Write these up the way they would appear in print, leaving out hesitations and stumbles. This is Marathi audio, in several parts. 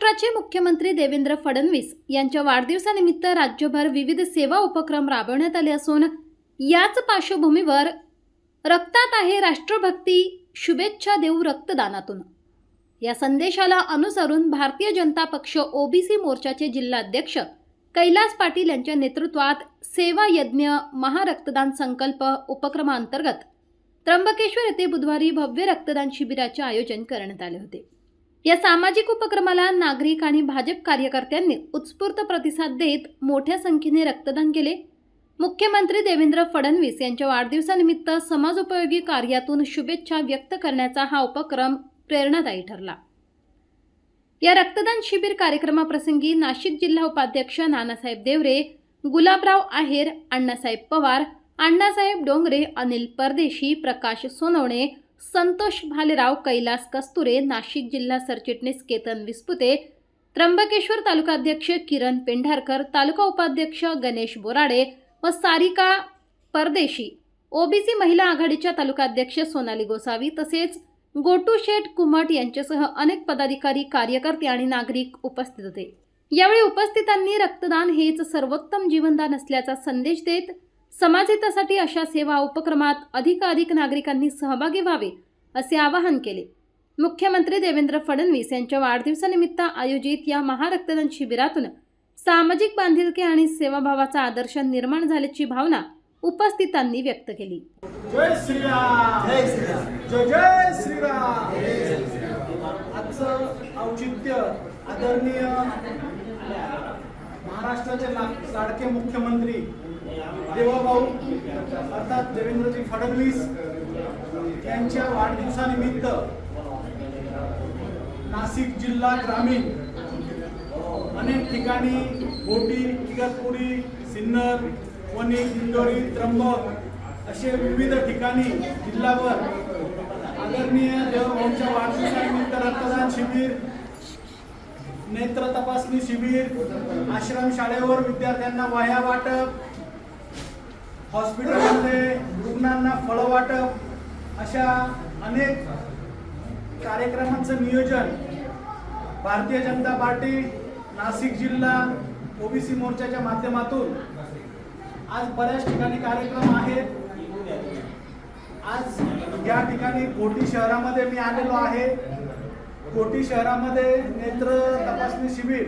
महाराष्ट्राचे मुख्यमंत्री देवेंद्र फडणवीस यांच्या वाढदिवसानिमित्त राज्यभर विविध सेवा उपक्रम राबवण्यात आले असून याच पार्श्वभूमीवर रक्तात आहे राष्ट्रभक्ती, शुभेच्छा देऊ रक्तदानातून या संदेशाला अनुसरून भारतीय जनता पक्ष ओबीसी मोर्चाचे जिल्हाध्यक्ष कैलास पाटील यांच्या नेतृत्वात सेवा यज्ञ महारक्तदान संकल्प उपक्रमांतर्गत त्र्यंबकेश्वर येथे बुधवारी भव्य रक्तदान शिबिराचे आयोजन करण्यात आले होते। या सामाजिक उपक्रमाला नागरिक आणि भाजप कार्यकर्त्यांनी उत्स्फूर्त प्रतिसाद देत मोठ्या संख्येने रक्तदान केले। मुख्यमंत्री देवेंद्र फडणवीस यांच्या वाढदिवसानिमित्त समाजोपयोगी कार्यातून शुभेच्छा व्यक्त करण्याचा हा उपक्रम प्रेरणादायी ठरला। या रक्तदान शिबिर कार्यक्रमाप्रसंगी नाशिक जिल्हा उपाध्यक्ष नानासाहेब देवरे, गुलाबराव आहेर, अण्णासाहेब पवार, अण्णासाहेब डोंगरे, अनिल परदेशी, प्रकाश सोनवणे, संतोष भालेराव, कैलास कस्तुरे, नाशिक जिल्हा सरचिटणीस केतन विस्पुते, त्र्यंबकेश्वर तालुकाध्यक्ष किरण पेंढारकर, तालुका उपाध्यक्ष गणेश बोराडे व सारिका परदेशी, ओबीसी महिला आघाडीच्या तालुकाध्यक्ष सोनाली गोसावी तसेच गोटू शेठ कुमट यांच्यासह अनेक पदाधिकारी, कार्यकर्ते आणि नागरिक उपस्थित होते। यावेळी उपस्थितांनी रक्तदान हेच सर्वोत्तम जीवनदान असल्याचा संदेश देत समाजहितासाठी अशा सेवा उपक्रमात अधिकाधिक नागरिकांनी सहभागी व्हावे असे आवाहन केले। मुख्यमंत्री देवेंद्र फडणवीस यांच्या वाढदिवसानिमित्त आयोजित या महारक्तदान शिबिरातून सामाजिक बांधिलकी आणि सेवाभावाचा आदर्श निर्माण झाल्याची भावना उपस्थितांनी व्यक्त केली। जय श्रीराम, जय श्रीराम, जय जय श्रीराम। आजचं औचित्य आदरणीय महाराष्ट्राचे लाडके मुख्यमंत्री देवाभाऊ अर्थात देवेंद्रजी फडणवीस यांच्या वाढदिवसानिमित्त नाशिक जिल्हा ग्रामीण अनेक ठिकाणी घोटी, इगतपुरी, सिन्नर, वणी, दिंडोरी, त्र्यंबक असे विविध ठिकाणी जिल्हाभर आदरणीय देवभाऊंच्या वाढदिवसानिमित्त रक्तदान शिबिर, नेत्र तपासणी शिबिर, आश्रम शाळेवर विद्यार्थ्यांना वह्या वाटप, हॉस्पिटलमध्ये रुग्णांना फळं वाटप अशा अनेक कार्यक्रमांचं नियोजन भारतीय जनता पार्टी नाशिक जिल्हा ओबीसी मोर्चाच्या माध्यमातून आज बऱ्याच ठिकाणी कार्यक्रम आहेत। आज या ठिकाणी घोटी शहरामध्ये मी आलेलो आहे। घोटी शहरामध्ये नेत्र तपासणी शिबिर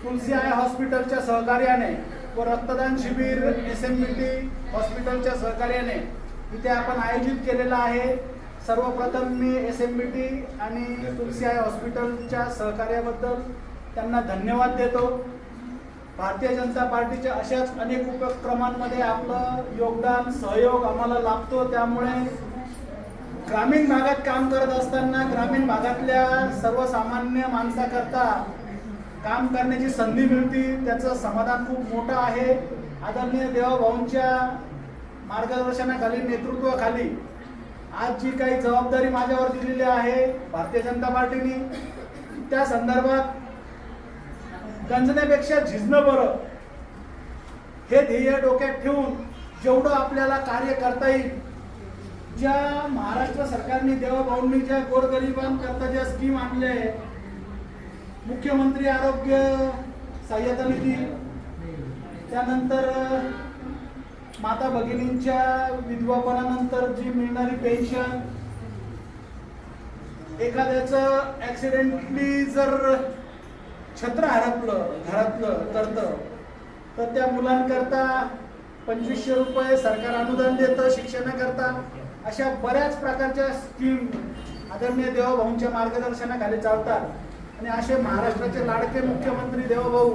तुलसी आय हॉस्पिटलच्या सहकार्याने व रक्तदान शिबिर SMBT हॉस्पिटलच्या सहकार्याने इथे आपण आयोजित केलेला आहे। सर्वप्रथम मी SMBT आणि तुलसी आय हॉस्पिटलच्या सहकार्याबद्दल त्यांना धन्यवाद देतो। भारतीय जनता पार्टीच्या अशाच अनेक उपक्रमांमध्ये आपलं योगदान, सहयोग आम्हाला लाभतो। त्यामुळे ग्रामीण भागात काम करत असताना ग्रामीण भागातल्या सर्वसामान्य माणसाकरता काम करण्याची संधी मिळते, त्याचं समाधान खूप मोठं आहे। आदरणीय देवाभाऊंच्या मार्गदर्शनाखाली, नेतृत्वाखाली आज जी काही जबाबदारी माझ्यावर दिलेली आहे भारतीय जनता पार्टीने, त्या संदर्भात गंजण्यापेक्षा झिजणं बरं हे ध्येय डोक्यात ठेवून जेवढं आपल्याला कार्य करता येईल, ज्या महाराष्ट्र सरकारने देवाभाऊंनी ज्या गोरगरिबांकरता ज्या स्कीम आणल्या आहे, मुख्यमंत्री आरोग्य सहाय्यता निधी, त्यानंतर माता भगिनींच्या विधवापणानंतर जी मिळणारी पेन्शन, एखाद्याचं ॲक्सिडेंटली जर छत्र हरपलं घरातलं करतं तर त्या मुलांकरता 2500 रुपये सरकार अनुदान देतं शिक्षणाकरता। अशा बऱ्याच प्रकारच्या स्कीम आदरणीय देवाभाऊंच्या मार्गदर्शनाखाली चालतात आणि असे महाराष्ट्राचे लाडके मुख्यमंत्री देवाभाऊ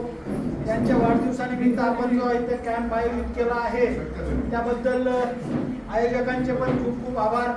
यांच्या वाढदिवसानिमित्त आपण जो इथे कॅम्प आयोजित केला आहे त्याबद्दल आयोजकांचे पण खूप खूप आभार।